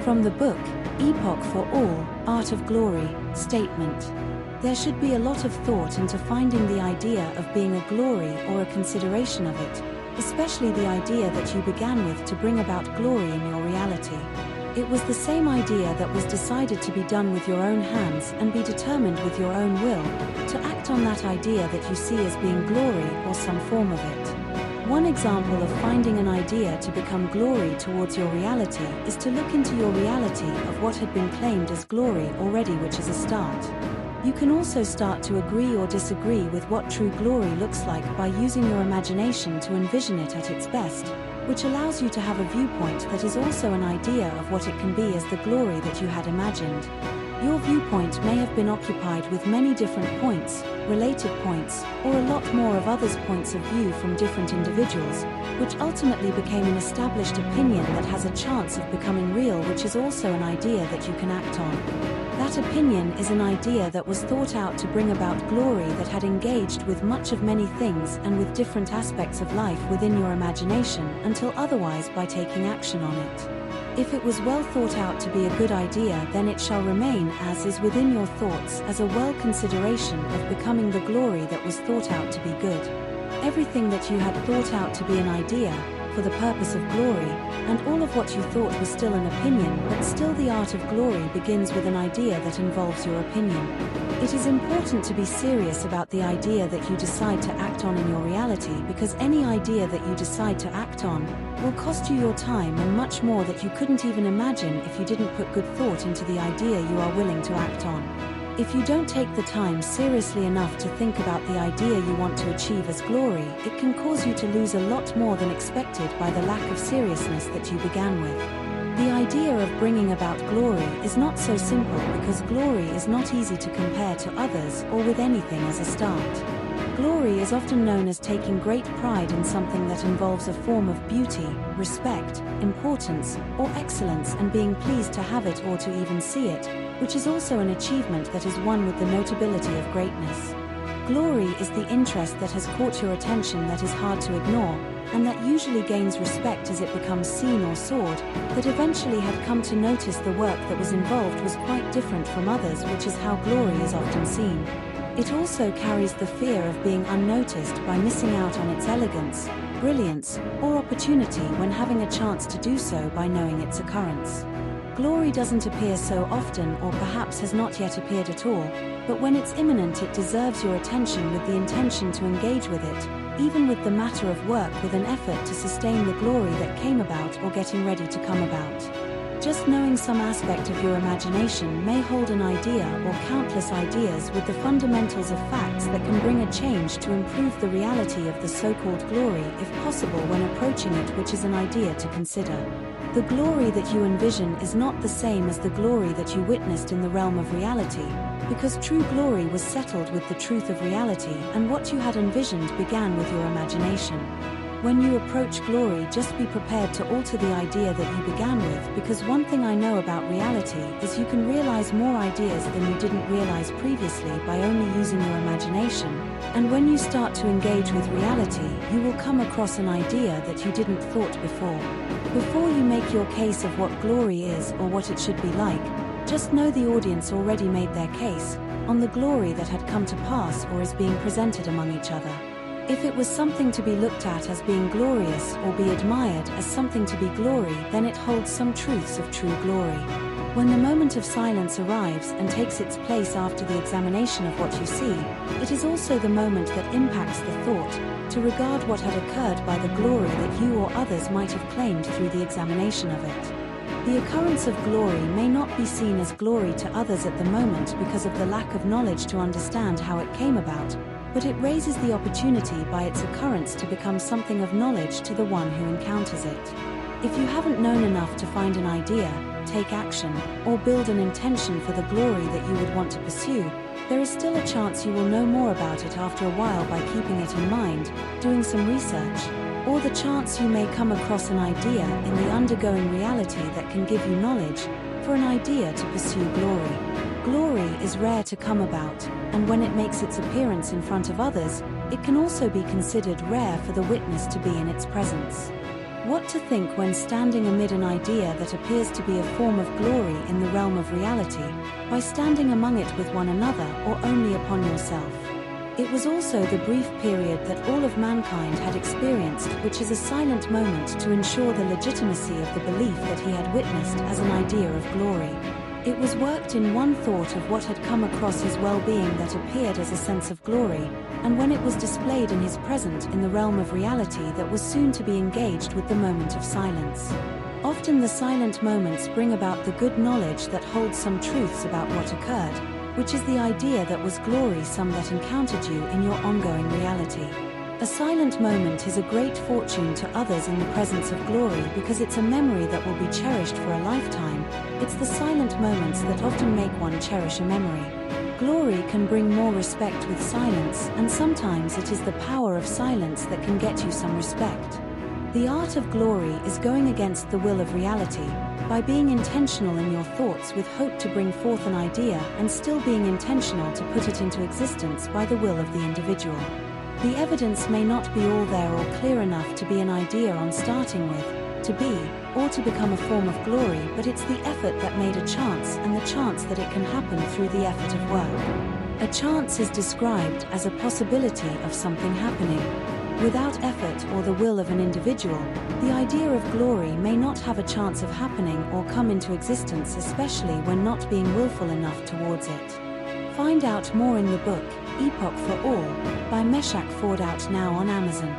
From the book, Epoch for All, Art of Glory, statement. There should be a lot of thought into finding the idea of being a glory or a consideration of it, especially the idea that you began with to bring about glory in your reality. It was the same idea that was decided to be done with your own hands and be determined with your own will, to act on that idea that you see as being glory or some form of it. One example of finding an idea to become glory towards your reality is to look into your reality of what had been claimed as glory already, which is a start. You can also start to agree or disagree with what true glory looks like by using your imagination to envision it at its best, which allows you to have a viewpoint that is also an idea of what it can be as the glory that you had imagined. Your viewpoint may have been occupied with many different points, related points, or a lot more of others' points of view from different individuals, which ultimately became an established opinion that has a chance of becoming real, which is also an idea that you can act on. That opinion is an idea that was thought out to bring about glory, that had engaged with much of many things and with different aspects of life within your imagination until otherwise by taking action on it. If it was well thought out to be a good idea, then it shall remain as is within your thoughts as a well consideration of becoming the glory that was thought out to be good. Everything that you had thought out to be an idea, for the purpose of glory, and all of what you thought was still an opinion, but still the art of glory begins with an idea that involves your opinion. It is important to be serious about the idea that you decide to act on in your reality, because any idea that you decide to act on will cost you your time and much more that you couldn't even imagine if you didn't put good thought into the idea you are willing to act on. If you don't take the time seriously enough to think about the idea you want to achieve as glory, it can cause you to lose a lot more than expected by the lack of seriousness that you began with. The idea of bringing about glory is not so simple, because glory is not easy to compare to others or with anything as a start. Glory is often known as taking great pride in something that involves a form of beauty, respect, importance, or excellence, and being pleased to have it or to even see it, which is also an achievement that is one with the notability of greatness. Glory is the interest that has caught your attention that is hard to ignore, and that usually gains respect as it becomes seen or sought, that eventually had come to notice the work that was involved was quite different from others, which is how glory is often seen. It also carries the fear of being unnoticed by missing out on its elegance, brilliance, or opportunity when having a chance to do so by knowing its occurrence. Glory doesn't appear so often, or perhaps has not yet appeared at all, but when it's imminent it deserves your attention with the intention to engage with it, even with the matter of work, with an effort to sustain the glory that came about or getting ready to come about. Just knowing some aspect of your imagination may hold an idea or countless ideas with the fundamentals of facts that can bring a change to improve the reality of the so-called glory, if possible, when approaching it, which is an idea to consider. The glory that you envision is not the same as the glory that you witnessed in the realm of reality, because true glory was settled with the truth of reality, and what you had envisioned began with your imagination. When you approach glory, just be prepared to alter the idea that you began with, because one thing I know about reality is you can realize more ideas than you didn't realize previously by only using your imagination, and when you start to engage with reality, you will come across an idea that you didn't thought before. Before you make your case of what glory is or what it should be like, just know the audience already made their case on the glory that had come to pass or is being presented among each other. If it was something to be looked at as being glorious or be admired as something to be glory, then it holds some truths of true glory. When the moment of silence arrives and takes its place after the examination of what you see, it is also the moment that impacts the thought, to regard what had occurred by the glory that you or others might have claimed through the examination of it. The occurrence of glory may not be seen as glory to others at the moment because of the lack of knowledge to understand how it came about, but it raises the opportunity by its occurrence to become something of knowledge to the one who encounters it. If you haven't known enough to find an idea, take action, or build an intention for the glory that you would want to pursue, there is still a chance you will know more about it after a while by keeping it in mind, doing some research, or the chance you may come across an idea in the undergoing reality that can give you knowledge for an idea to pursue glory. Glory is rare to come about, and when it makes its appearance in front of others, it can also be considered rare for the witness to be in its presence. What to think when standing amid an idea that appears to be a form of glory in the realm of reality, by standing among it with one another or only upon yourself? It was also the brief period that all of mankind had experienced, which is a silent moment to ensure the legitimacy of the belief that he had witnessed as an idea of glory. It was worked in one thought of what had come across his well-being that appeared as a sense of glory, and when it was displayed in his present in the realm of reality that was soon to be engaged with the moment of silence. Often the silent moments bring about the good knowledge that holds some truths about what occurred, which is the idea that was glory some that encountered you in your ongoing reality. A silent moment is a great fortune to others in the presence of glory because it's a memory that will be cherished for a lifetime. It's the silent moments that often make one cherish a memory. Glory can bring more respect with silence, and sometimes it is the power of silence that can get you some respect. The art of glory is going against the will of reality, by being intentional in your thoughts with hope to bring forth an idea and still being intentional to put it into existence by the will of the individual. The evidence may not be all there or clear enough to be an idea on starting with, to be, or to become a form of glory, but it's the effort that made a chance and the chance that it can happen through the effort of work. A chance is described as a possibility of something happening. Without effort or the will of an individual, the idea of glory may not have a chance of happening or come into existence, especially when not being willful enough towards it. Find out more in the book, Epoch for All, by Meshach Ford, out now on Amazon.